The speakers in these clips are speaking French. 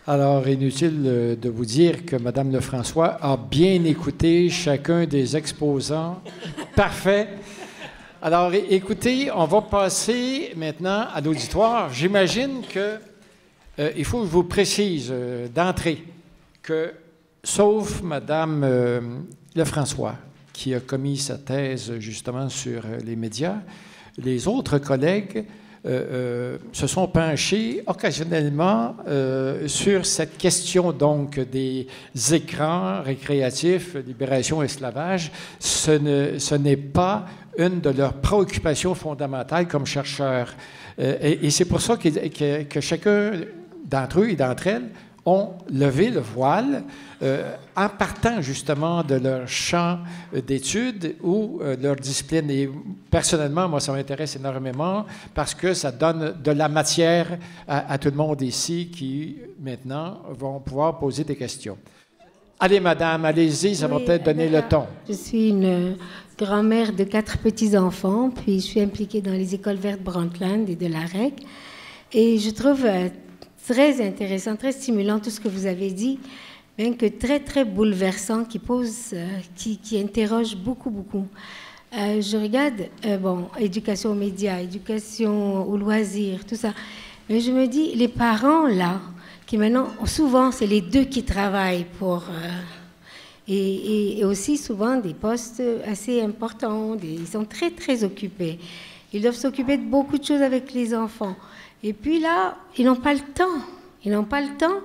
Alors, inutile de vous dire que Mme Lefrançois a bien écouté chacun des exposants. Parfait. Alors, écoutez, on va passer maintenant à l'auditoire. J'imagine que il faut que je vous précise d'entrée que, sauf Mme Lefrançois, qui a commis sa thèse justement sur les médias, les autres collègues se sont penchés occasionnellement sur cette question donc des écrans récréatifs, libération, esclavage. Ce n'est pas une de leurs préoccupations fondamentales comme chercheurs. Et c'est pour ça que chacun d'entre eux et d'entre elles ont levé le voile en partant justement de leur champ d'études ou leur discipline. Et personnellement, moi, ça m'intéresse énormément parce que ça donne de la matière à tout le monde ici qui, maintenant, vont pouvoir poser des questions. Allez, madame, allez-y, ça va peut-être donner le ton. Je suis une grand-mère de 4 petits-enfants, puis je suis impliquée dans les écoles vertes Brundtland et de la REC. Et je trouve très intéressant, très stimulant tout ce que vous avez dit, bien que très, très bouleversant, qui pose, qui interroge beaucoup, beaucoup. Je regarde, bon, éducation aux médias, éducation aux loisirs, tout ça. Mais je me dis, les parents, là, qui maintenant, souvent, c'est les deux qui travaillent pour... et aussi souvent des postes assez importants, ils sont très, très occupés. Ils doivent s'occuper de beaucoup de choses avec les enfants. Et puis là, ils n'ont pas le temps. Ils n'ont pas le temps.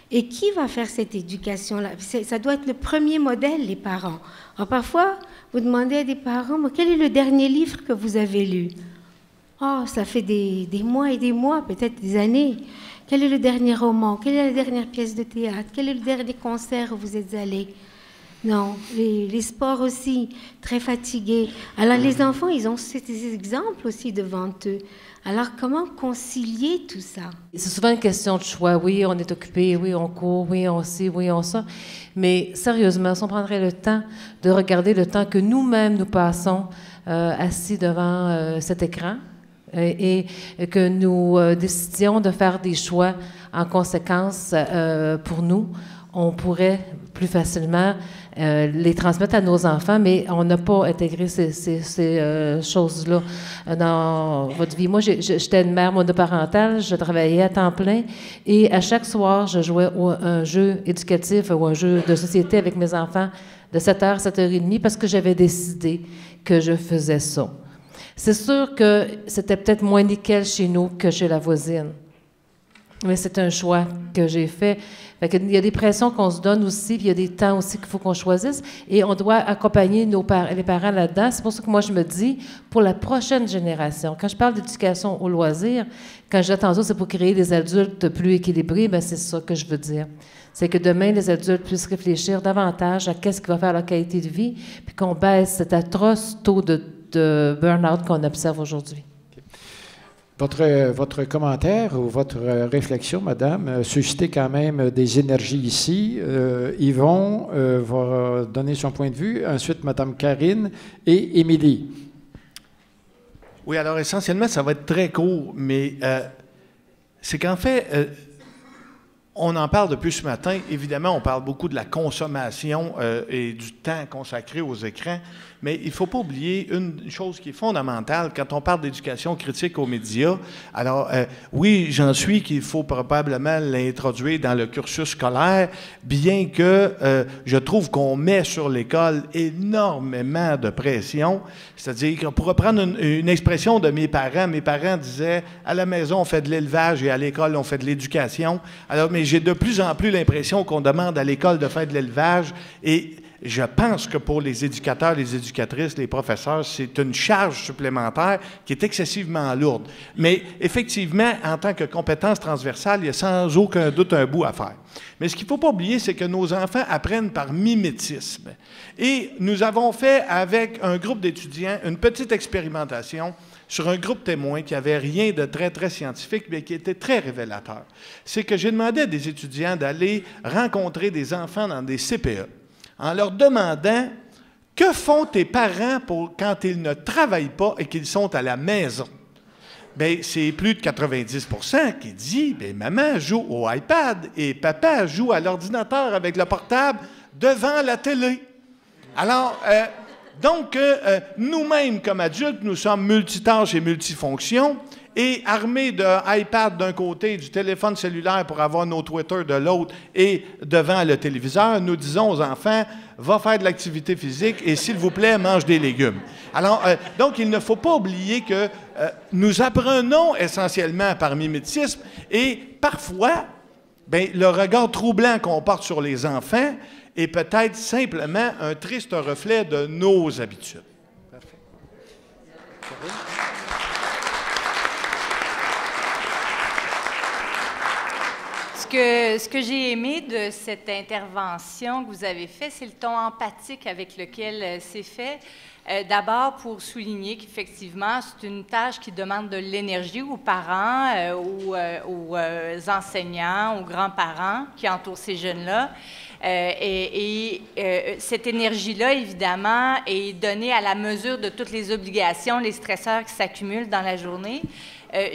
Et qui va faire cette éducation-là? Ça doit être le premier modèle, les parents. Alors parfois, vous demandez à des parents, mais quel est le dernier livre que vous avez lu? Oh, ça fait des mois et des mois, peut-être des années. Quel est le dernier roman? Quelle est la dernière pièce de théâtre? Quel est le dernier concert où vous êtes allé? Non, les sports aussi, très fatigués. Alors les enfants, ils ont ces exemples aussi devant eux. Alors comment concilier tout ça? C'est souvent une question de choix. Oui, on est occupé, oui, on court, oui, on ci, oui, on ça. Mais sérieusement, si on prendrait le temps de regarder le temps que nous-mêmes nous passons assis devant cet écran, et que nous décidions de faire des choix en conséquence pour nous, on pourrait plus facilement les transmettre à nos enfants, mais on n'a pas intégré ces choses-là dans votre vie. Moi, j'étais une mère monoparentale, je travaillais à temps plein, et à chaque soir, je jouais un jeu éducatif ou un jeu de société avec mes enfants de 7h à 7h30 parce que j'avais décidé que je faisais ça. C'est sûr que c'était peut-être moins nickel chez nous que chez la voisine. Mais c'est un choix que j'ai fait. Il y a des pressions qu'on se donne aussi, puis il y a des temps aussi qu'il faut qu'on choisisse. Et on doit accompagner les parents là-dedans. C'est pour ça que moi, je me dis, pour la prochaine génération, quand je parle d'éducation au loisir, quand je dis tantôt, c'est pour créer des adultes plus équilibrés, bien, c'est ça que je veux dire. C'est que demain, les adultes puissent réfléchir davantage à qu'est-ce qui va faire leur qualité de vie, puis qu'on baisse cet atroce taux de burn-out qu'on observe aujourd'hui. Votre commentaire ou votre réflexion, madame, a suscité quand même des énergies ici. Yvon va donner son point de vue. Ensuite, madame Karine et Émilie. Oui, alors essentiellement, ça va être très court, mais c'est qu'en fait, on en parle depuis ce matin. Évidemment, on parle beaucoup de la consommation et du temps consacré aux écrans, mais il ne faut pas oublier une chose qui est fondamentale quand on parle d'éducation critique aux médias. Alors, oui, j'en suis qu'il faut probablement l'introduire dans le cursus scolaire, bien que je trouve qu'on met sur l'école énormément de pression. C'est-à-dire qu'on pourrait prendre une expression de mes parents disaient « à la maison, on fait de l'élevage et à l'école, on fait de l'éducation ». Alors, mais j'ai de plus en plus l'impression qu'on demande à l'école de faire de l'élevage et je pense que pour les éducateurs, les éducatrices, les professeurs, c'est une charge supplémentaire qui est excessivement lourde. Mais effectivement, en tant que compétence transversale, il y a sans aucun doute un bout à faire. Mais ce qu'il ne faut pas oublier, c'est que nos enfants apprennent par mimétisme. Et nous avons fait avec un groupe d'étudiants une petite expérimentation sur un groupe témoin qui n'avait rien de très, très scientifique, mais qui était très révélateur. C'est que j'ai demandé à des étudiants d'aller rencontrer des enfants dans des CPE, en leur demandant « Que font tes parents quand ils ne travaillent pas et qu'ils sont à la maison? » bien, c'est plus de 90% qui dit, bien, maman joue au iPad et papa joue à l'ordinateur avec le portable devant la télé. Alors, donc, nous-mêmes, comme adultes, nous sommes multitâches et multifonctions, et armés d'iPad d'un côté, du téléphone cellulaire pour avoir nos Twitter de l'autre, et devant le téléviseur, nous disons aux enfants, va faire de l'activité physique et, s'il vous plaît, mange des légumes. Alors, donc, il ne faut pas oublier que nous apprenons essentiellement par mimétisme, et parfois, bien, le regard troublant qu'on porte sur les enfants est peut-être simplement un triste reflet de nos habitudes. Parfait. Ce que j'ai aimé de cette intervention que vous avez faite, c'est le ton empathique avec lequel c'est fait. D'abord, pour souligner qu'effectivement, c'est une tâche qui demande de l'énergie aux parents, aux enseignants, aux grands-parents qui entourent ces jeunes-là. Cette énergie-là, évidemment, est donnée à la mesure de toutes les obligations, les stresseurs qui s'accumulent dans la journée.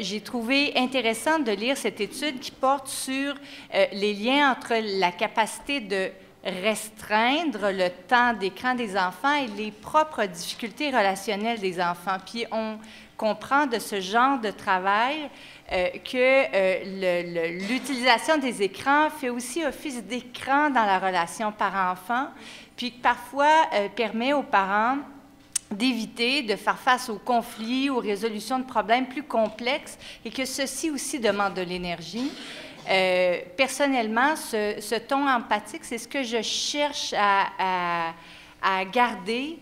J'ai trouvé intéressant de lire cette étude qui porte sur les liens entre la capacité de restreindre le temps d'écran des enfants et les propres difficultés relationnelles des enfants. Puis on comprend de ce genre de travail que l'utilisation des écrans fait aussi office d'écran dans la relation parent-enfant, puis que parfois permet aux parents d'éviter de faire face aux conflits, aux résolutions de problèmes plus complexes, et que ceci aussi demande de l'énergie. Personnellement, ce ton empathique, c'est ce que je cherche à garder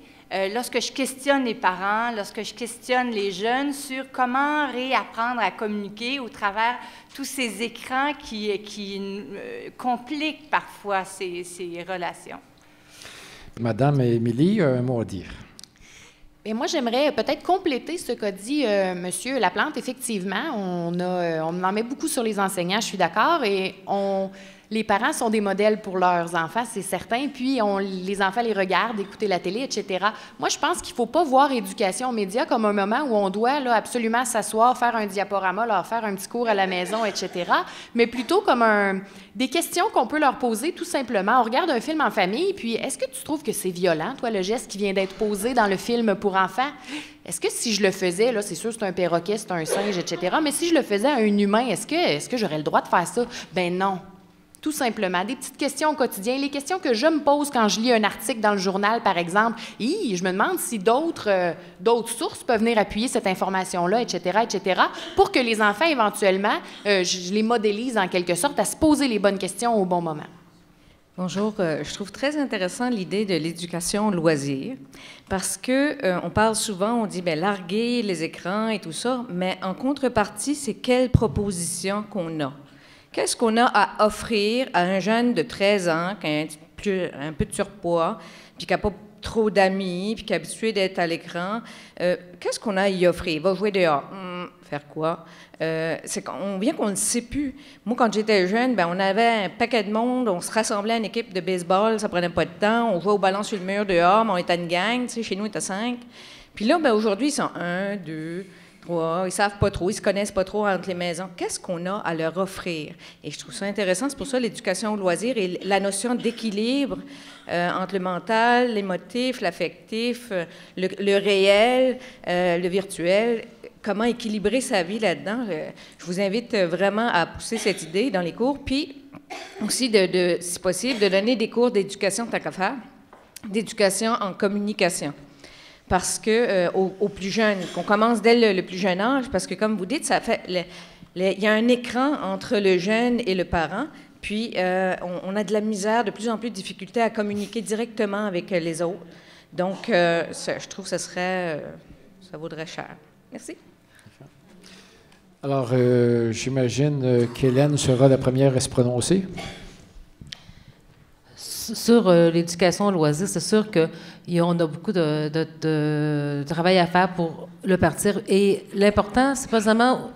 lorsque je questionne les parents, lorsque je questionne les jeunes sur comment réapprendre à communiquer au travers tous ces écrans qui compliquent parfois ces relations. Madame Émilie, un mot à dire. Et moi, j'aimerais peut-être compléter ce qu'a dit M. Laplante. Effectivement, on en met beaucoup sur les enseignants, je suis d'accord, et les parents sont des modèles pour leurs enfants, c'est certain, puis les enfants les regardent, écouter la télé, etc. Moi, je pense qu'il ne faut pas voir éducation aux médias comme un moment où on doit là, absolument s'asseoir, faire un diaporama, leur faire un petit cours à la maison, etc., mais plutôt comme des questions qu'on peut leur poser tout simplement. On regarde un film en famille, puis est-ce que tu trouves que c'est violent, toi, le geste qui vient d'être posé dans le film pour enfants? Est-ce que si je le faisais, là, c'est sûr c'est un perroquet, c'est un singe, etc., mais si je le faisais à un humain, est-ce que j'aurais le droit de faire ça? Ben non. Tout simplement, des petites questions au quotidien. Les questions que je me pose quand je lis un article dans le journal, par exemple, je me demande si d'autres sources peuvent venir appuyer cette information-là, etc., pour que les enfants, éventuellement, je les modélise en quelque sorte à se poser les bonnes questions au bon moment. Bonjour. Je trouve très intéressant l'idée de l'éducation loisir parce que on parle souvent, on dit, bien, larguer les écrans et tout ça, mais en contrepartie, c'est quelle proposition qu'on a? Qu'est-ce qu'on a à offrir à un jeune de 13 ans qui a un peu de surpoids, puis qui n'a pas trop d'amis, puis qui est habitué d'être à l'écran? Qu'est-ce qu'on a à y offrir? Il va jouer dehors. Faire quoi? On vient qu'on ne sait plus. Moi, quand j'étais jeune, ben, on avait un paquet de monde, on se rassemblait à une équipe de baseball, ça prenait pas de temps, on jouait au ballon sur le mur dehors, mais on était une gang, tu sais, chez nous, on était 5. Puis là, ben, aujourd'hui, ils sont 1, 2... ils ne savent pas trop, ils ne se connaissent pas trop entre les maisons. Qu'est-ce qu'on a à leur offrir? Et je trouve ça intéressant, c'est pour ça l'éducation au loisir et la notion d'équilibre entre le mental, l'émotif, l'affectif, le réel, le virtuel. Comment équilibrer sa vie là-dedans? Je vous invite vraiment à pousser cette idée dans les cours, puis aussi, si possible, de donner des cours d'éducation tant qu'à faire, d'éducation en communication. Parce que aux plus jeunes, qu'on commence dès le plus jeune âge, parce que comme vous dites, il y a un écran entre le jeune et le parent, puis on a de la misère, de plus en plus de difficultés à communiquer directement avec les autres. Donc, je trouve que ça vaudrait cher. Merci. Alors, j'imagine qu'Hélène sera la première à se prononcer. Sur l'éducation au loisir, c'est sûr qu'on a beaucoup de travail à faire pour le partir. Et l'important, c'est pas seulement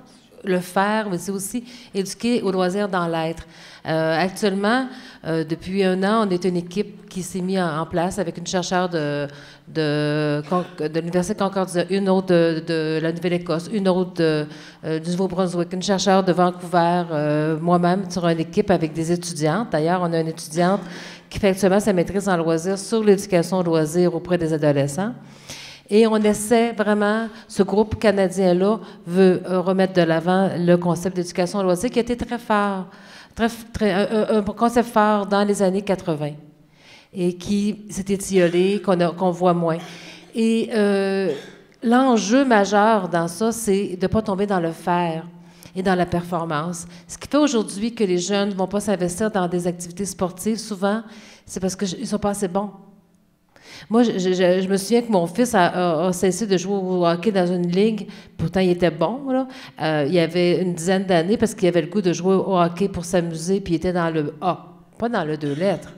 le faire, mais c'est aussi éduquer au loisir dans l'être. Actuellement, depuis 1 an, on est une équipe qui s'est mise en place avec une chercheure de l'Université Concordia, une autre de la Nouvelle-Écosse, une autre du Nouveau-Brunswick, une chercheure de Vancouver, moi-même sur une équipe avec des étudiantes. D'ailleurs, on a une étudiante qui fait actuellement sa maîtrise en loisirs sur l'éducation au loisir auprès des adolescents. Et on essaie vraiment, ce groupe canadien-là veut remettre de l'avant le concept d'éducation au loisir qui a été très fort, un concept fort dans les années 80 et qui s'est étiolé, qu'on voit moins. Et l'enjeu majeur dans ça, c'est de ne pas tomber dans le faire et dans la performance. Ce qui fait aujourd'hui que les jeunes ne vont pas s'investir dans des activités sportives, souvent, c'est parce qu'ils ne sont pas assez bons. Moi, je me souviens que mon fils a cessé de jouer au hockey dans une ligue. Pourtant, il était bon, là. Il avait une dizaine d'années parce qu'il avait le goût de jouer au hockey pour s'amuser, puis il était dans le A, pas dans le 2 lettres.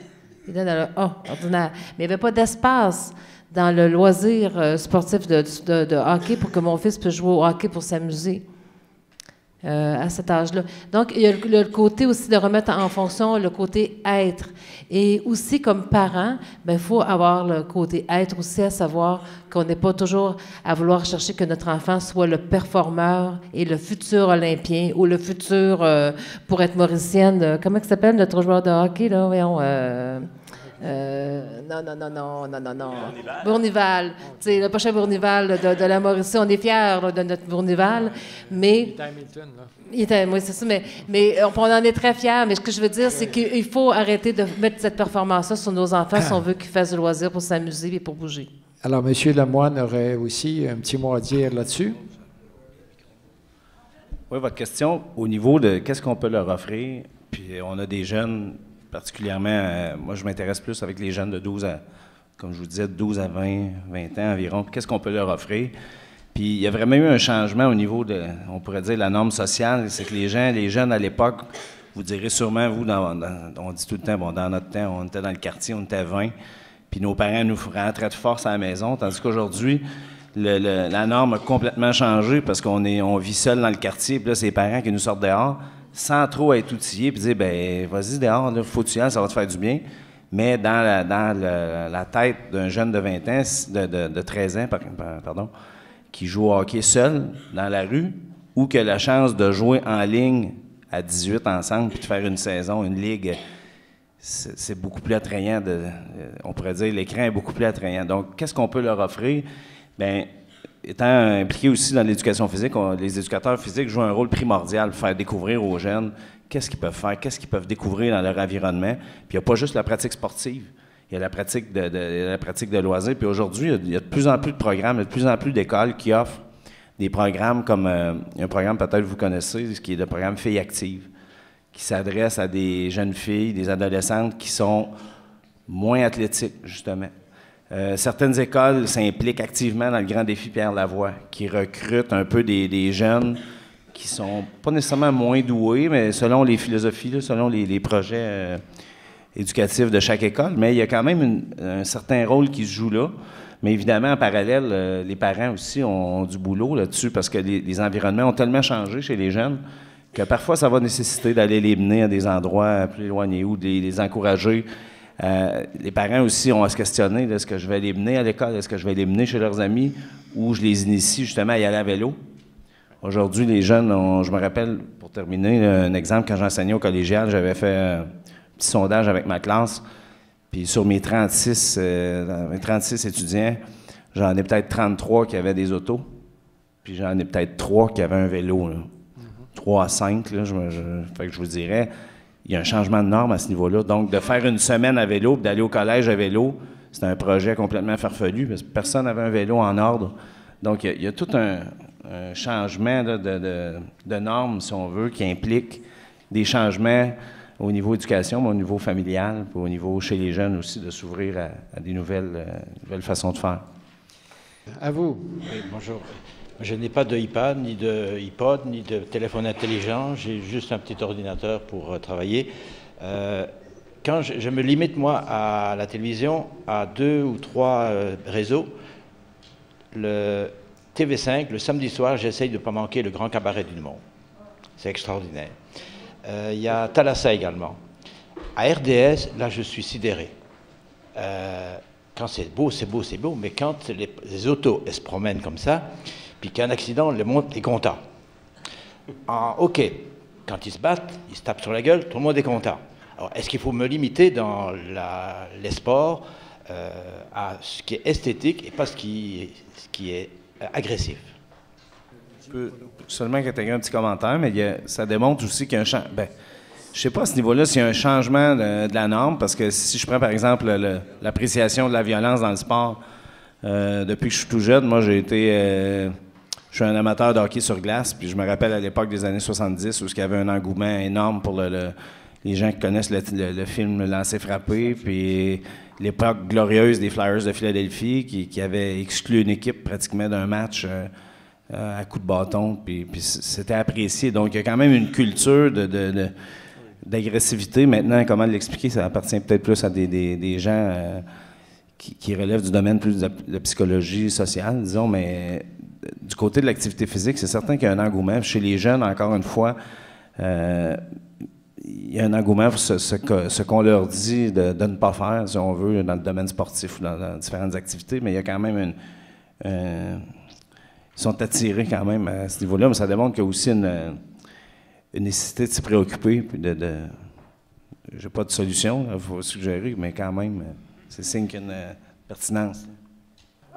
Il était dans le A, ordinaire. Mais il n'y avait pas d'espace dans le loisir sportif de hockey pour que mon fils puisse jouer au hockey pour s'amuser. À cet âge-là. Donc, il y a le côté aussi de remettre en fonction le côté être. Et aussi, comme parent, il faut avoir le côté être aussi, à savoir qu'on n'est pas toujours à vouloir chercher que notre enfant soit le performeur et le futur Olympien ou le futur, pour être mauricienne, comment il s'appelle notre joueur de hockey, là, voyons, non. Bournival. C'est le prochain Bournival de la Mauricie. On est fiers là, de notre Bournival, mais... Il est à Hamilton, là. Oui, c'est ça, mais on en est très fiers. Mais ce que je veux dire, c'est qu'il faut arrêter de mettre cette performance-là sur nos enfants si on veut qu'ils fassent du loisir pour s'amuser et pour bouger. Alors, M. Lemoine aurait aussi un petit mot à dire là-dessus. Oui, votre question, au niveau de qu'est-ce qu'on peut leur offrir, puis on a des jeunes... Particulièrement, moi, je m'intéresse plus avec les jeunes de 12 à, comme je vous disais, de 12 à 20 ans environ. Qu'est-ce qu'on peut leur offrir? Puis il y a vraiment eu un changement au niveau de, on pourrait dire, la norme sociale. C'est que les jeunes à l'époque, vous direz sûrement, vous, on dit tout le temps, bon, dans notre temps, on était dans le quartier, on était 20, puis nos parents nous rentraient de force à la maison, tandis qu'aujourd'hui, la norme a complètement changé parce on vit seul dans le quartier, puis là, c'est les parents qui nous sortent dehors, sans trop être outillés, puis dire, ben vas-y dehors, là, faut que tu y ailles, ça va te faire du bien. Mais dans la tête d'un jeune de 20 ans, de 13 ans, pardon, qui joue au hockey seul, dans la rue, ou qui a la chance de jouer en ligne à 18 ensemble, puis de faire une saison, une ligue, c'est beaucoup plus attrayant. On pourrait dire, l'écran est beaucoup plus attrayant. Donc, qu'est-ce qu'on peut leur offrir? Bien, étant impliqué aussi dans l'éducation physique, les éducateurs physiques jouent un rôle primordial pour faire découvrir aux jeunes qu'est-ce qu'ils peuvent faire, qu'est-ce qu'ils peuvent découvrir dans leur environnement. Puis il n'y a pas juste la pratique sportive, il y a la pratique de loisirs. Puis aujourd'hui, il y a de plus en plus de programmes, il y a de plus en plus d'écoles qui offrent des programmes comme un programme peut-être que vous connaissez, qui est le programme Filles actives, qui s'adresse à des jeunes filles, des adolescentes qui sont moins athlétiques, justement. Certaines écoles s'impliquent activement dans le Grand Défi Pierre Lavoie, qui recrutent un peu des jeunes qui sont pas nécessairement moins doués, mais selon les philosophies, là, selon les projets éducatifs de chaque école. Mais il y a quand même un certain rôle qui se joue là. Mais évidemment, en parallèle, les parents aussi ont du boulot là-dessus parce que les environnements ont tellement changé chez les jeunes que parfois, ça va nécessiter d'aller les mener à des endroits plus éloignés ou de les encourager. Les parents aussi ont à se questionner, est-ce que je vais les mener à l'école, est-ce que je vais les mener chez leurs amis ou je les initie justement à y aller à vélo. Aujourd'hui, les jeunes, je me rappelle, pour terminer, un exemple, quand j'enseignais au collégial, j'avais fait un petit sondage avec ma classe, puis sur mes 36 étudiants, j'en ai peut-être 33 qui avaient des autos, puis j'en ai peut-être 3 qui avaient un vélo, là. 3 à 5, là, fait que je vous dirais, il y a un changement de norme à ce niveau-là. Donc, de faire une semaine à vélo, puis d'aller au collège à vélo, c'est un projet complètement farfelu, parce que personne n'avait un vélo en ordre. Donc, il y a tout un changement là, de normes, si on veut, qui implique des changements au niveau éducation, mais au niveau familial, puis au niveau chez les jeunes aussi, de s'ouvrir à des nouvelles façons de faire. À vous. Oui, bonjour. Je n'ai pas de iPad, ni de iPod, ni de téléphone intelligent. J'ai juste un petit ordinateur pour travailler. Quand je me limite, moi, à la télévision, à 2 ou 3 réseaux, le TV5, le samedi soir, j'essaye de ne pas manquer le Grand Cabaret du Monde. c'est extraordinaire. Il y a Thalassa également. À RDS, là, je suis sidéré. Quand c'est beau, c'est beau, c'est beau, mais quand les autos elles se promènent comme ça, puis qu'il y a un accident, le monde est content. OK, quand ils se battent, ils se tapent sur la gueule, tout le monde est content. Alors, est-ce qu'il faut me limiter dans les sports à ce qui est esthétique et pas ce qui est agressif? Je peux seulement intégrer un petit commentaire, mais ça démontre aussi qu'il y a un changement. Ben, je ne sais pas à ce niveau-là s'il y a un changement de la norme, parce que si je prends par exemple l'appréciation de la violence dans le sport, depuis que je suis tout jeune, moi je suis un amateur de hockey sur glace, puis je me rappelle à l'époque des années 70 où il y avait un engouement énorme pour les gens qui connaissent le film Lancer frappé, puis l'époque glorieuse des Flyers de Philadelphie qui avait exclu une équipe pratiquement d'un match à coups de bâton, puis c'était apprécié. Donc il y a quand même une culture d'agressivité. Maintenant, comment l'expliquer, ça appartient peut-être plus à des gens qui relèvent du domaine plus de la psychologie sociale, disons, mais du côté de l'activité physique, c'est certain qu'il y a un engouement. Chez les jeunes, encore une fois, il y a un engouement pour ce qu'on leur dit de ne pas faire, si on veut, dans le domaine sportif ou dans différentes activités, mais il y a quand même ils sont attirés quand même à ce niveau-là, mais ça démontre qu'il y a aussi une nécessité de se préoccuper, puis j'ai pas de solution, il faut suggérer, mais quand même, c'est signe qu'il y a une pertinence.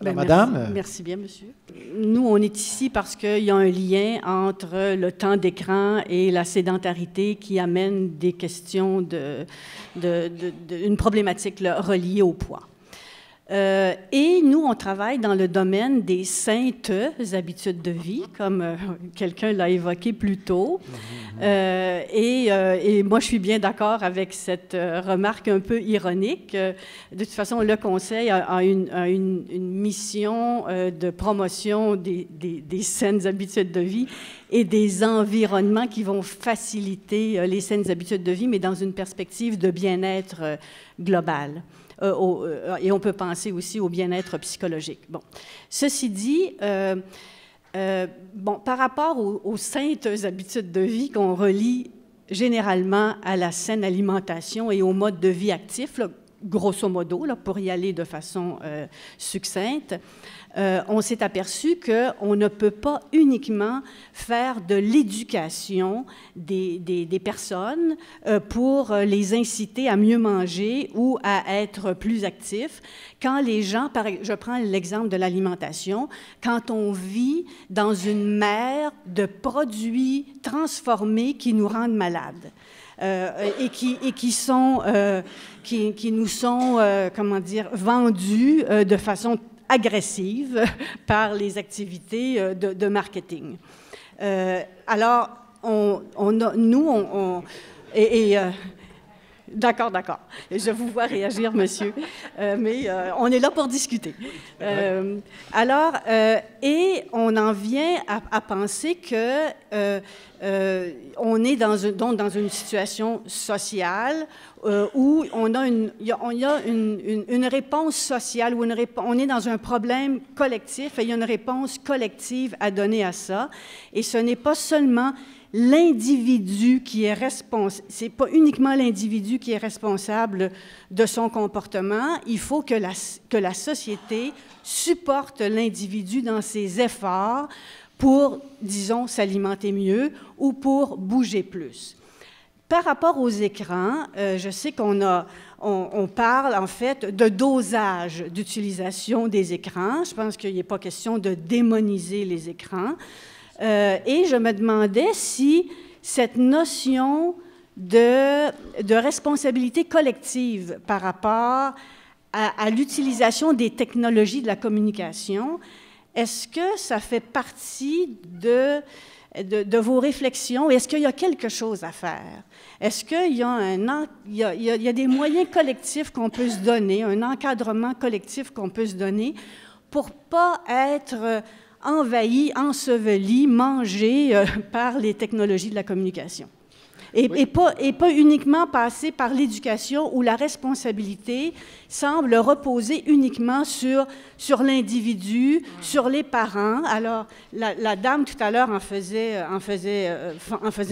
Ben, Madame? Merci bien, monsieur. Nous, on est ici parce qu'il y a un lien entre le temps d'écran et la sédentarité qui amène des questions une problématique là, reliée au poids. Et nous, on travaille dans le domaine des saintes habitudes de vie, comme quelqu'un l'a évoqué plus tôt. Et moi, je suis bien d'accord avec cette remarque un peu ironique. De toute façon, le Conseil a une mission de promotion des saines habitudes de vie et des environnements qui vont faciliter les saines habitudes de vie, mais dans une perspective de bien-être global. Et on peut penser aussi au bien-être psychologique. Bon. Ceci dit, par rapport aux saintes habitudes de vie qu'on relie généralement à la saine alimentation et au mode de vie actif, là, grosso modo, là, pour y aller de façon succincte, on s'est aperçu qu'on ne peut pas uniquement faire de l'éducation des personnes pour les inciter à mieux manger ou à être plus actifs. Quand les gens, je prends l'exemple de l'alimentation, quand on vit dans une mer de produits transformés qui nous rendent malades, et qui nous sont, comment dire, vendus de façon agressive par les activités de marketing. Alors, d'accord. Je vous vois réagir, monsieur, mais on est là pour discuter. Et on en vient à penser que on est dans une situation sociale où il y a une réponse sociale, où on est dans un problème collectif et il y a une réponse collective à donner à ça. Et ce n'est pas seulement l'individu qui est responsable, c'est pas uniquement l'individu qui est responsable de son comportement, il faut que la société supporte l'individu dans ses efforts pour, disons, s'alimenter mieux ou pour bouger plus. Par rapport aux écrans, je sais on parle en fait de dosage d'utilisation des écrans. Je pense qu'il n'est pas question de démoniser les écrans. Et je me demandais si cette notion de responsabilité collective par rapport à l'utilisation des technologies de la communication, est-ce que ça fait partie de vos réflexions? Est-ce qu'il y a quelque chose à faire? Est-ce qu'il y a des moyens collectifs qu'on peut se donner, un encadrement collectif qu'on peut se donner pour ne pas être envahi, enseveli, mangé par les technologies de la communication? et pas uniquement passer par l'éducation où la responsabilité semble reposer uniquement sur l'individu, sur les parents. Alors, la dame tout à l'heure en faisait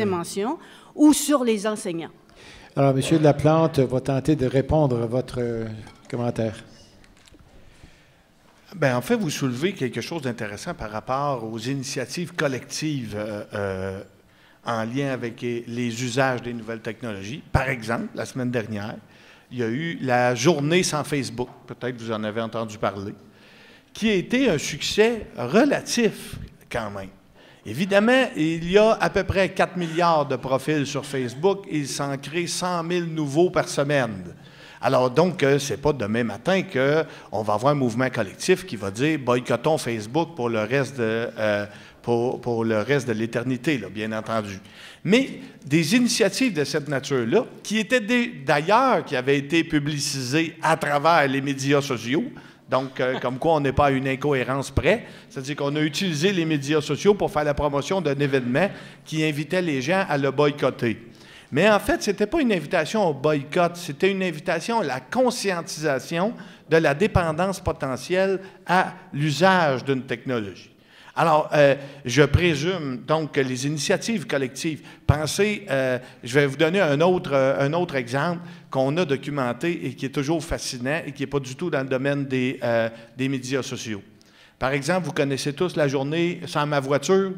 mention, ou sur les enseignants. Alors, M. Laplante va tenter de répondre à votre commentaire. Bien, en fait, vous soulevez quelque chose d'intéressant par rapport aux initiatives collectives en lien avec les usages des nouvelles technologies. Par exemple, la semaine dernière, il y a eu la journée sans Facebook, peut-être vous en avez entendu parler, qui a été un succès relatif quand même. Évidemment, il y a à peu près 4 milliards de profils sur Facebook et il s'en crée 100 000 nouveaux par semaine. Alors donc, ce n'est pas demain matin qu'on va avoir un mouvement collectif qui va dire « boycottons Facebook pour le reste de l'éternité », bien entendu. Mais des initiatives de cette nature-là, qui étaient d'ailleurs, qui avaient été publicisées à travers les médias sociaux, donc comme quoi on n'est pas à une incohérence près, c'est-à-dire qu'on a utilisé les médias sociaux pour faire la promotion d'un événement qui invitait les gens à le boycotter. Mais en fait, ce n'était pas une invitation au boycott, c'était une invitation à la conscientisation de la dépendance potentielle à l'usage d'une technologie. Alors, je présume donc que les initiatives collectives, pensez, je vais vous donner un autre exemple qu'on a documenté et qui est toujours fascinant et qui n'est pas du tout dans le domaine des médias sociaux. Par exemple, vous connaissez tous la journée sans ma voiture?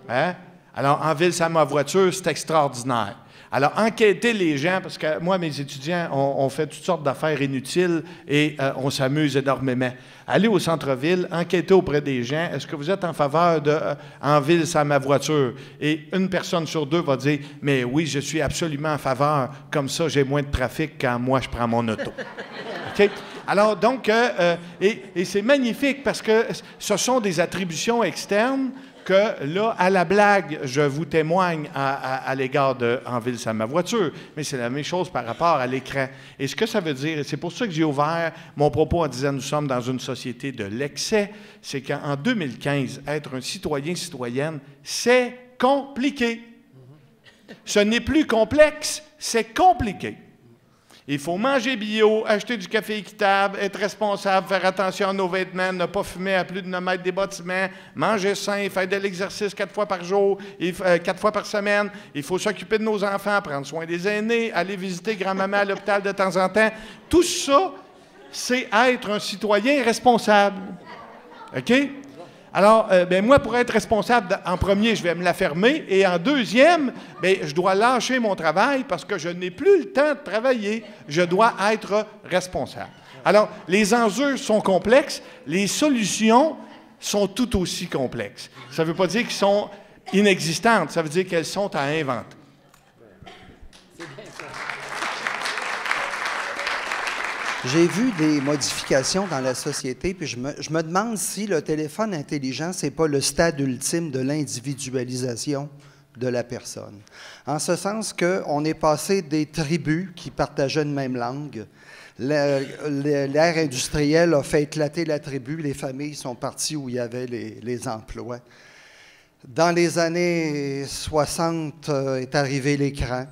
Hein? Alors, en ville sans ma voiture, c'est extraordinaire. Alors, enquêtez les gens, parce que moi, mes étudiants, on fait toutes sortes d'affaires inutiles et on s'amuse énormément. Allez au centre-ville, enquêtez auprès des gens. Est-ce que vous êtes en faveur de en ville sans ma voiture? Et une personne sur deux va dire, mais oui, je suis absolument en faveur. Comme ça, j'ai moins de trafic quand moi, je prends mon auto. OK? Alors, donc, et c'est magnifique parce que ce sont des attributions externes que là, à la blague, je vous témoigne à l'égard de « en ville, sans ma voiture », mais c'est la même chose par rapport à l'écran. Et ce que ça veut dire, et c'est pour ça que j'ai ouvert mon propos en disant « nous sommes dans une société de l'excès », c'est qu'en 2015, être un citoyen-citoyenne, c'est compliqué. Ce n'est plus complexe, c'est compliqué. Il faut manger bio, acheter du café équitable, être responsable, faire attention à nos vêtements, ne pas fumer à plus de 9 mètres des bâtiments, manger sain, faire de l'exercice 4 fois par jour, 4 fois par semaine. Il faut s'occuper de nos enfants, prendre soin des aînés, aller visiter grand-maman à l'hôpital de temps en temps. Tout ça, c'est être un citoyen responsable. OK? Alors, moi, pour être responsable, en premier, je vais me la fermer. Et en deuxième, je dois lâcher mon travail parce que je n'ai plus le temps de travailler. Je dois être responsable. Alors, les enjeux sont complexes. Les solutions sont tout aussi complexes. Ça ne veut pas dire qu'elles sont inexistantes. Ça veut dire qu'elles sont à inventer. J'ai vu des modifications dans la société, puis je me demande si le téléphone intelligent, ce n'est pas le stade ultime de l'individualisation de la personne. En ce sens qu'on est passé des tribus qui partageaient une même langue. L'ère industrielle a fait éclater la tribu, les familles sont parties où il y avait les emplois. Dans les années 60 est arrivé l'écran.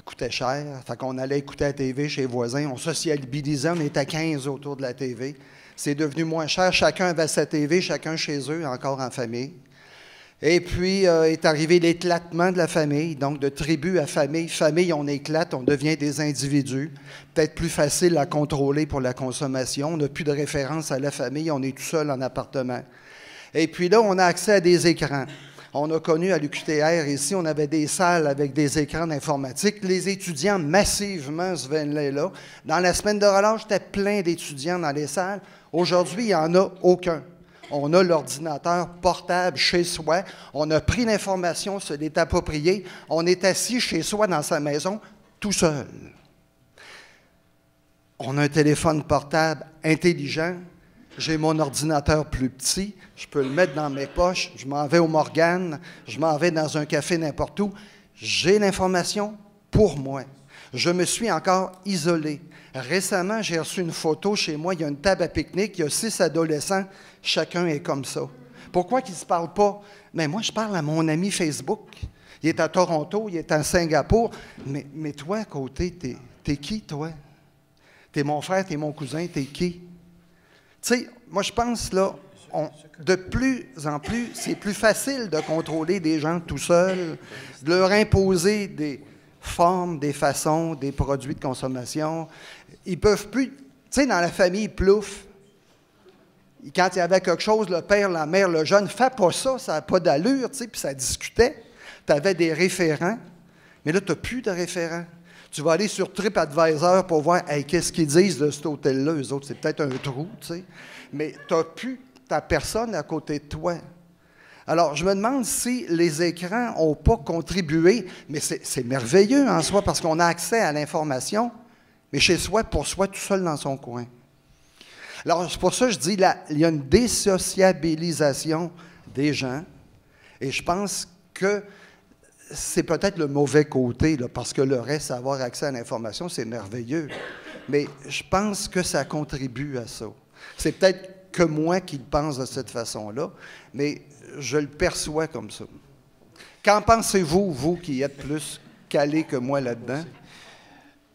Coûtait cher. Fait qu'on allait écouter la TV chez les voisins. On sociabilisait, on était 15 autour de la TV. C'est devenu moins cher. Chacun avait sa TV, chacun chez eux, encore en famille. Et puis est arrivé l'éclatement de la famille, donc de tribu à famille. Famille, on éclate, on devient des individus. Peut-être plus facile à contrôler pour la consommation. On n'a plus de référence à la famille, on est tout seul en appartement. Et puis là, on a accès à des écrans. On a connu à l'UQTR ici, on avait des salles avec des écrans d'informatique. Les étudiants massivement se venaient là. Dans la semaine de relâche, c'était plein d'étudiants dans les salles. Aujourd'hui, il n'y en a aucun. On a l'ordinateur portable chez soi. On a pris l'information, se l'est approprié. On est assis chez soi dans sa maison, tout seul. On a un téléphone portable intelligent. J'ai mon ordinateur plus petit, je peux le mettre dans mes poches, je m'en vais au Morgane, je m'en vais dans un café n'importe où. J'ai l'information pour moi. Je me suis encore isolé. Récemment, j'ai reçu une photo chez moi, il y a une table à pique-nique, il y a 6 adolescents, chacun est comme ça. Pourquoi qu'ils ne se parlent pas? Mais moi, je parle à mon ami Facebook. Il est à Toronto, il est à Singapour. Mais toi, à côté, t'es qui, toi? T'es mon frère, t'es mon cousin, t'es qui? Tu sais, moi, je pense, là, de plus en plus, c'est plus facile de contrôler des gens tout seuls, de leur imposer des formes, des façons, des produits de consommation. Ils peuvent plus... Tu sais, dans la famille Plouffe, quand il y avait quelque chose, le père, la mère, le jeune, fais pas ça, ça n'a pas d'allure, tu sais, puis ça discutait. Tu avais des référents, mais là, tu n'as plus de référents. Tu vas aller sur TripAdvisor pour voir hey, qu'est-ce qu'ils disent de cet hôtel-là. Eux autres, c'est peut-être un trou, tu sais. Mais tu n'as plus ta personne à côté de toi. Alors, je me demande si les écrans n'ont pas contribué, mais c'est merveilleux en soi parce qu'on a accès à l'information, mais chez soi, pour soi, tout seul dans son coin. Alors, c'est pour ça que je dis il y a une désociabilisation des gens, et je pense que c'est peut-être le mauvais côté, là, parce que le reste, avoir accès à l'information, c'est merveilleux. Mais je pense que ça contribue à ça. C'est peut-être que moi qui le pense de cette façon-là, mais je le perçois comme ça. Qu'en pensez-vous, vous qui êtes plus calé que moi là-dedans?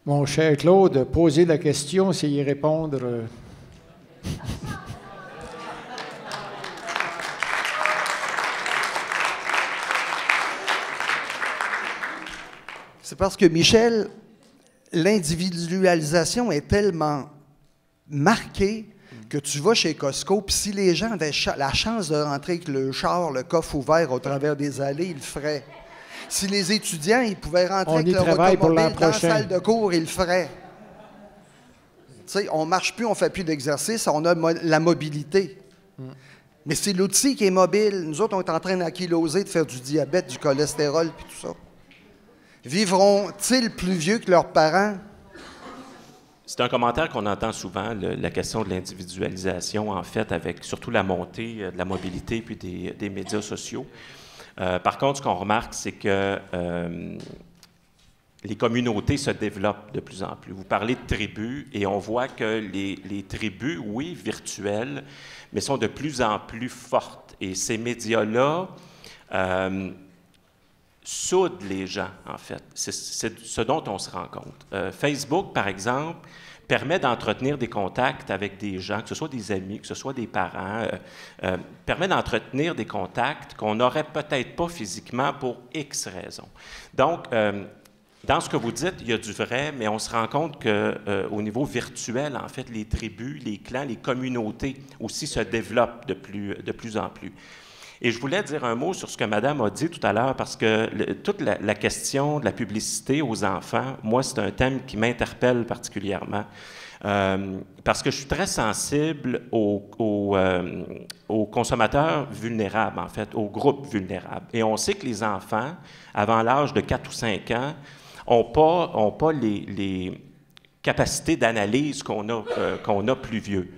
Mon cher Claude, poser la question, c'est y répondre. C'est parce que, Michel, l'individualisation est tellement marquée que tu vas chez Costco, puis si les gens avaient la chance de rentrer avec le char, le coffre ouvert au travers des allées, ils le feraient. Si les étudiants, ils pouvaient rentrer avec leur automobile dans la salle de cours, ils le feraient. Tu sais, on ne marche plus, on ne fait plus d'exercice, on a la mobilité. Mais c'est l'outil qui est mobile. Nous autres, on est en train d'ankyloser, de faire du diabète, du cholestérol, puis tout ça. Vivront-ils plus vieux que leurs parents? C'est un commentaire qu'on entend souvent, la question de l'individualisation, en fait, avec surtout la montée de la mobilité puis des médias sociaux. Par contre, ce qu'on remarque, c'est que les communautés se développent de plus en plus. Vous parlez de tribus et on voit que les tribus, oui, virtuelles, mais sont de plus en plus fortes. Et ces médias-là soudent les gens, en fait. C'est ce dont on se rend compte. Facebook, par exemple, permet d'entretenir des contacts avec des gens, que ce soit des amis, que ce soit des parents, permet d'entretenir des contacts qu'on n'aurait peut-être pas physiquement pour X raisons. Donc, dans ce que vous dites, il y a du vrai, mais on se rend compte qu'au niveau virtuel, en fait, les tribus, les clans, les communautés aussi se développent de plus en plus. Et je voulais dire un mot sur ce que Madame a dit tout à l'heure, parce que toute la question de la publicité aux enfants, moi, c'est un thème qui m'interpelle particulièrement, parce que je suis très sensible aux consommateurs vulnérables, en fait, aux groupes vulnérables. Et on sait que les enfants, avant l'âge de 4 ou 5 ans, n'ont pas les capacités d'analyse qu'on a plus vieux.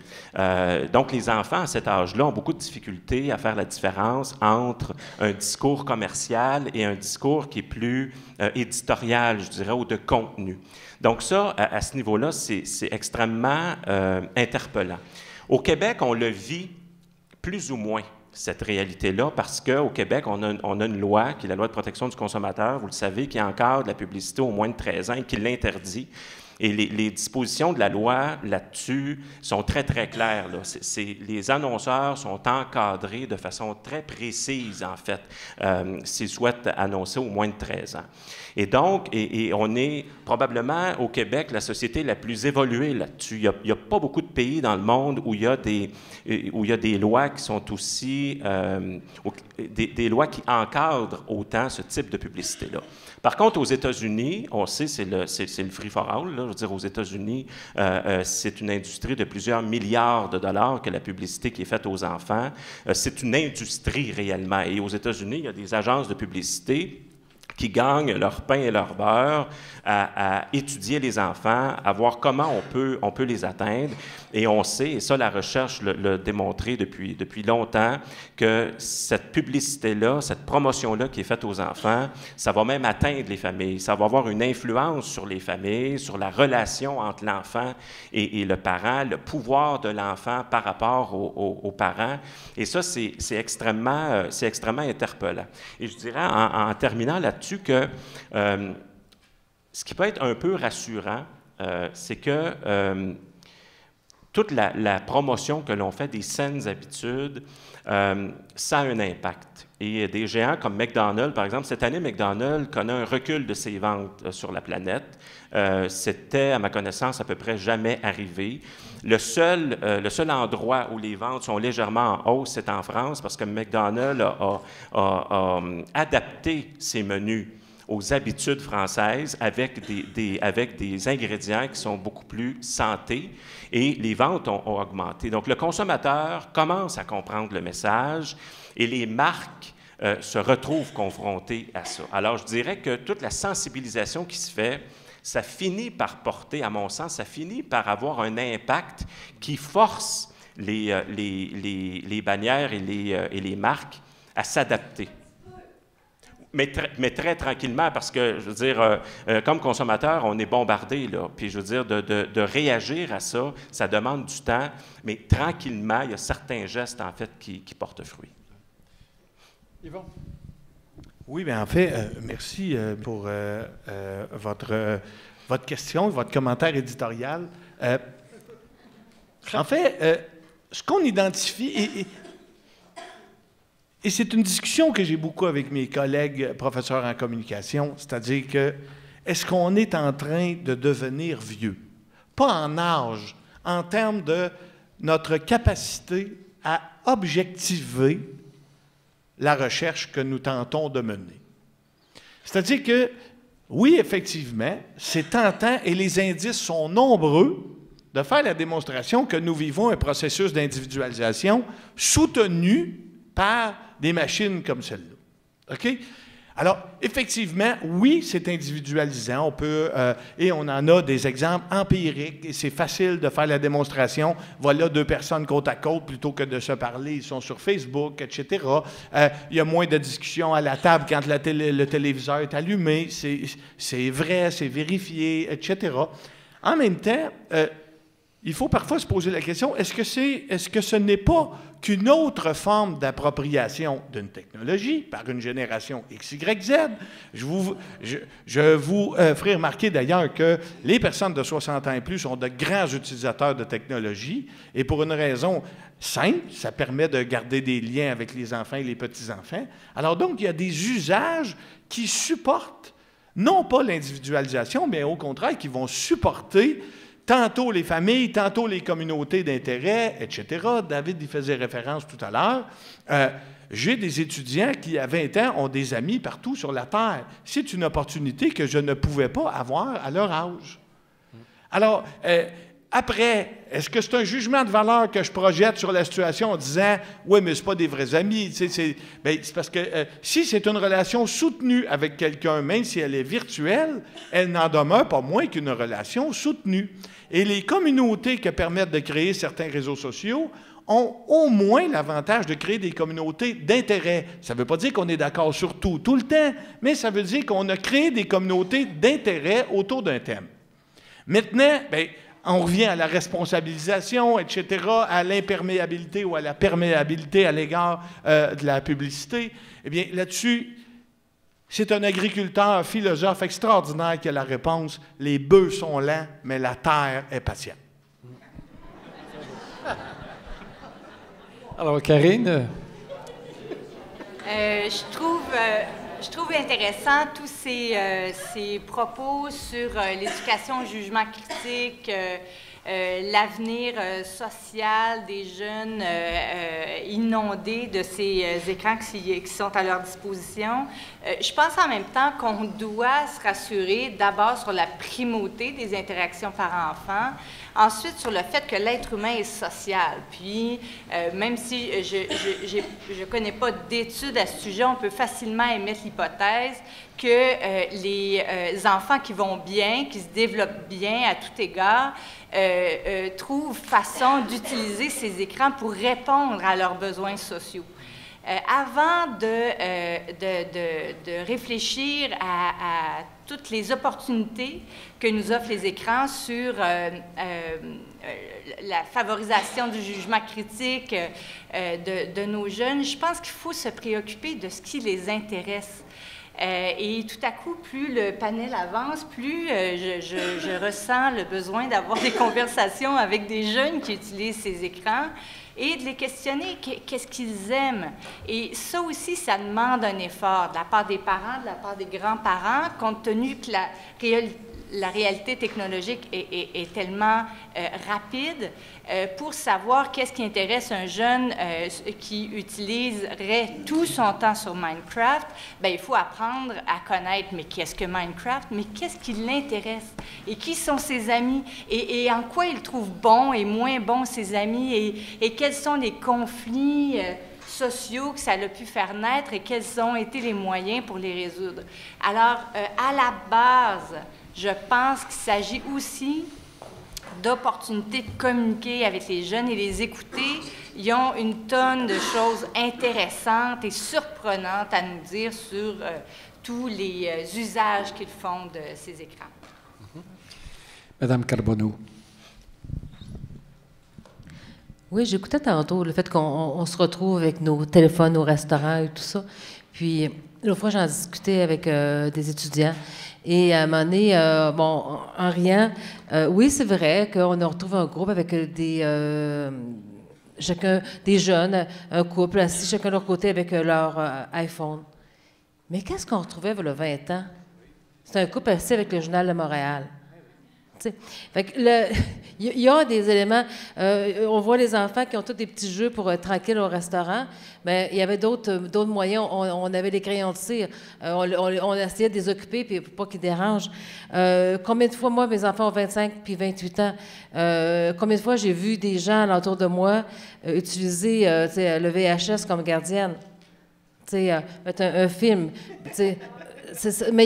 Donc, les enfants à cet âge-là ont beaucoup de difficultés à faire la différence entre un discours commercial et un discours qui est plus éditorial, je dirais, ou de contenu. Donc ça, à ce niveau-là, c'est extrêmement interpellant. Au Québec, on le vit plus ou moins, cette réalité-là, parce qu'au Québec, on a une loi, qui est la loi de protection du consommateur, vous le savez, qui encadre la publicité au moins de 13 ans et qui l'interdit. Et les dispositions de la loi là-dessus sont très, très claires. Là. Les annonceurs sont encadrés de façon très précise, en fait, s'ils souhaitent annoncer au moins de 13 ans. Et donc, on est probablement au Québec la société la plus évoluée là-dessus. Il n'y a pas beaucoup de pays dans le monde où il y a des lois qui sont aussi... des lois qui encadrent autant ce type de publicité-là. Par contre, aux États-Unis, on sait, c'est le free-for-all. Je veux dire, aux États-Unis, c'est une industrie de plusieurs milliards de dollars que la publicité qui est faite aux enfants. C'est une industrie réellement. Et aux États-Unis, il y a des agences de publicité qui gagnent leur pain et leur beurre à étudier les enfants, à voir comment on peut les atteindre. Et on sait, et ça la recherche l'a démontré depuis longtemps, que cette publicité-là, cette promotion-là qui est faite aux enfants, ça va même atteindre les familles. Ça va avoir une influence sur les familles, sur la relation entre l'enfant et le parent, le pouvoir de l'enfant par rapport aux parents. Et ça, c'est extrêmement interpellant. Et je dirais, en terminant là-dessus, que ce qui peut être un peu rassurant, c'est que toute la promotion que l'on fait des saines habitudes, ça a un impact. Et des géants comme McDonald's, par exemple, cette année, McDonald's connaît un recul de ses ventes sur la planète. C'était, à ma connaissance, à peu près jamais arrivé. Le seul endroit où les ventes sont légèrement en hausse, c'est en France, parce que McDonald's a adapté ses menus aux habitudes françaises avec des ingrédients qui sont beaucoup plus santé, et les ventes ont augmenté. Donc, le consommateur commence à comprendre le message et les marques se retrouvent confrontées à ça. Alors, je dirais que toute la sensibilisation qui se fait, ça finit par porter, à mon sens, ça finit par avoir un impact qui force les bannières et les marques à s'adapter. Mais très tranquillement, parce que, je veux dire, comme consommateur, on est bombardé, là. Puis, je veux dire, de réagir à ça, ça demande du temps, mais tranquillement, il y a certains gestes, en fait, qui portent fruit. Yvon? Oui, bien, en fait, merci pour votre question, votre commentaire éditorial. En fait, ce qu'on identifie... Et c'est une discussion que j'ai beaucoup avec mes collègues professeurs en communication, c'est-à-dire que est-ce qu'on est en train de devenir vieux? Pas en âge, en termes de notre capacité à objectiver la recherche que nous tentons de mener. C'est-à-dire que, oui, effectivement, c'est tentant et les indices sont nombreux de faire la démonstration que nous vivons un processus d'individualisation soutenu par des machines comme celle-là. OK? Alors, effectivement, oui, c'est individualisant. On peut, et on en a des exemples empiriques, et c'est facile de faire la démonstration. Voilà 2 personnes côte à côte, plutôt que de se parler, ils sont sur Facebook, etc. Il y a moins de discussions à la table quand le téléviseur est allumé. C'est vrai, c'est vérifié, etc. En même temps, il faut parfois se poser la question, est-ce que ce n'est pas qu'une autre forme d'appropriation d'une technologie par une génération X, Y, Z? Je vous ferai remarquer d'ailleurs que les personnes de 60 ans et plus sont de grands utilisateurs de technologie, et pour une raison simple, ça permet de garder des liens avec les enfants et les petits-enfants. Alors donc, il y a des usages qui supportent, non pas l'individualisation, mais au contraire, qui vont supporter tantôt les familles, tantôt les communautés d'intérêt, etc. David y faisait référence tout à l'heure. J'ai des étudiants qui, à 20 ans, ont des amis partout sur la Terre. C'est une opportunité que je ne pouvais pas avoir à leur âge. Alors, après, est-ce que c'est un jugement de valeur que je projette sur la situation en disant « Oui, mais ce pas des vrais amis. » C'est parce que si c'est une relation soutenue avec quelqu'un, même si elle est virtuelle, elle n'en demeure pas moins qu'une relation soutenue. Et les communautés que permettent de créer certains réseaux sociaux ont au moins l'avantage de créer des communautés d'intérêt. Ça ne veut pas dire qu'on est d'accord sur tout le temps, mais ça veut dire qu'on a créé des communautés d'intérêt autour d'un thème. Maintenant, bien, on revient à la responsabilisation, etc., à l'imperméabilité ou à la perméabilité à l'égard de la publicité. Eh bien, là-dessus, c'est un agriculteur, philosophe extraordinaire qui a la réponse. Les bœufs sont lents, mais la terre est patiente. Alors, Karine? Je trouve intéressant tous ces propos sur l'éducation au jugement critique, l'avenir social des jeunes inondés de ces écrans qui sont à leur disposition. Je pense en même temps qu'on doit se rassurer d'abord sur la primauté des interactions parents-enfants, ensuite sur le fait que l'être humain est social. Puis, même si je ne connais pas d'études à ce sujet, on peut facilement émettre l'hypothèse que les enfants qui vont bien, qui se développent bien à tout égard, trouvent façon d'utiliser ces écrans pour répondre à leurs besoins sociaux. Avant de réfléchir à toutes les opportunités que nous offrent les écrans sur la favorisation du jugement critique de nos jeunes, je pense qu'il faut se préoccuper de ce qui les intéresse. Et tout à coup, plus le panel avance, plus je ressens le besoin d'avoir des conversations avec des jeunes qui utilisent ces écrans et de les questionner, qu'est-ce qu'ils aiment. Et ça aussi, ça demande un effort de la part des parents, de la part des grands-parents, compte tenu que la réalité technologique est tellement rapide, pour savoir qu'est-ce qui intéresse un jeune qui utiliserait tout son temps sur Minecraft. Bien, il faut apprendre à connaître, mais qu'est-ce que Minecraft, mais qu'est-ce qui l'intéresse et qui sont ses amis et en quoi il trouve bon et moins bon ses amis et quels sont les conflits sociaux que ça a pu faire naître et quels ont été les moyens pour les résoudre. Alors, à la base, je pense qu'il s'agit aussi d'opportunités de communiquer avec les jeunes et les écouter. Ils ont une tonne de choses intéressantes et surprenantes à nous dire sur tous les usages qu'ils font de ces écrans. Madame Carbonneau. Oui, j'écoutais tantôt le fait qu'on se retrouve avec nos téléphones au restaurant et tout ça. Puis, l'autre fois, j'en discutais avec des étudiants. Et à un moment donné, bon, en riant, oui, c'est vrai qu'on retrouve un groupe avec chacun des jeunes, un couple assis chacun de leur côté avec leur iPhone. Mais qu'est-ce qu'on retrouvait il y a 20 ans? C'est un couple assis avec le Journal de Montréal. Fait que il y a des éléments. On voit les enfants qui ont tous des petits jeux pour être tranquilles au restaurant. Mais il y avait d'autres moyens. On avait les crayons de cire. On essayait de les occuper puis pour pas qu'ils dérangent. Combien de fois, moi, mes enfants ont 25 puis 28 ans, combien de fois j'ai vu des gens alentour de moi utiliser le VHS comme gardienne? Mettre un film. Mais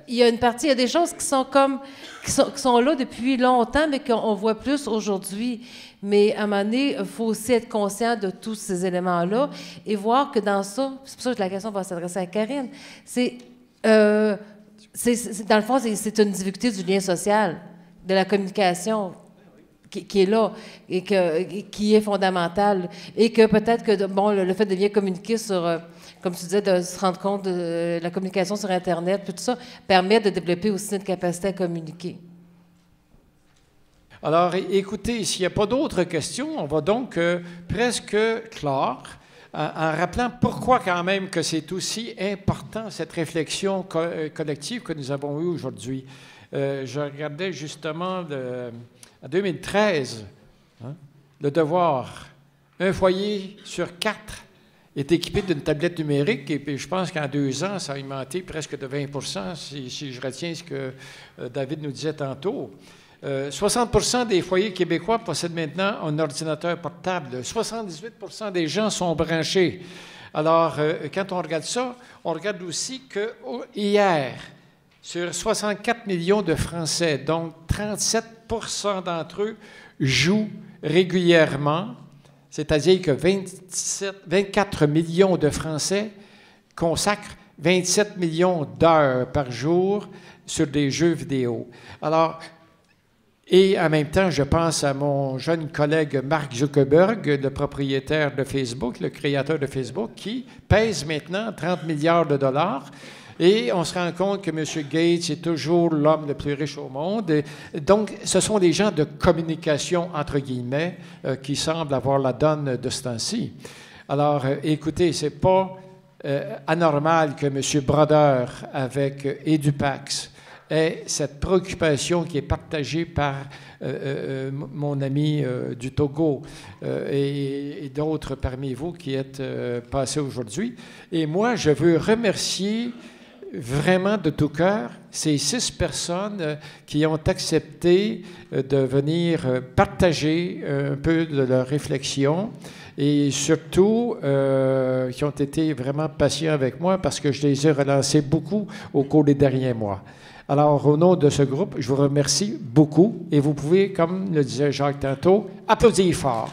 il y a une partie, il y a des choses qui sont là depuis longtemps, mais qu'on voit plus aujourd'hui. Mais à un moment donné, il faut aussi être conscient de tous ces éléments-là et voir que dans ça, c'est pour ça que la question va s'adresser à Karine, dans le fond, c'est une difficulté du lien social, de la communication qui est là et qui est fondamentale. Et que peut-être que le fait de bien communiquer sur... comme tu disais, de se rendre compte de la communication sur Internet, tout ça, permet de développer aussi notre capacité à communiquer. Alors, écoutez, s'il n'y a pas d'autres questions, on va donc presque clore en rappelant pourquoi quand même que c'est aussi important, cette réflexion collective que nous avons eue aujourd'hui. Je regardais justement en 2013, Le Devoir, un foyer sur 4 est équipé d'une tablette numérique et puis je pense qu'en 2 ans, ça a augmenté presque de 20 si je retiens ce que David nous disait tantôt. 60 des foyers québécois possèdent maintenant un ordinateur portable. 78 des gens sont branchés. Alors, quand on regarde ça, on regarde aussi que hier, sur 64 millions de Français, donc 37 d'entre eux jouent régulièrement. C'est-à-dire que 24 millions de Français consacrent 27 millions d'heures par jour sur des jeux vidéo. Alors, et en même temps, je pense à mon jeune collègue Mark Zuckerberg, le propriétaire de Facebook, le créateur de Facebook, qui pèse maintenant 30 milliards de dollars. Et on se rend compte que M. Gates est toujours l'homme le plus riche au monde. Et donc, ce sont des gens de communication, entre guillemets, qui semblent avoir la donne de ce temps-ci. Alors, écoutez, ce n'est pas anormal que M. Brodeur, avec EduPax, ait cette préoccupation qui est partagée par mon ami du Togo et d'autres parmi vous qui êtes passés aujourd'hui. Et moi, je veux remercier vraiment de tout cœur ces 6 personnes qui ont accepté de venir partager un peu de leur réflexion et surtout qui ont été vraiment patients avec moi parce que je les ai relancés beaucoup au cours des derniers mois. Alors, au nom de ce groupe, je vous remercie beaucoup et vous pouvez, comme le disait Jacques tantôt, applaudir fort.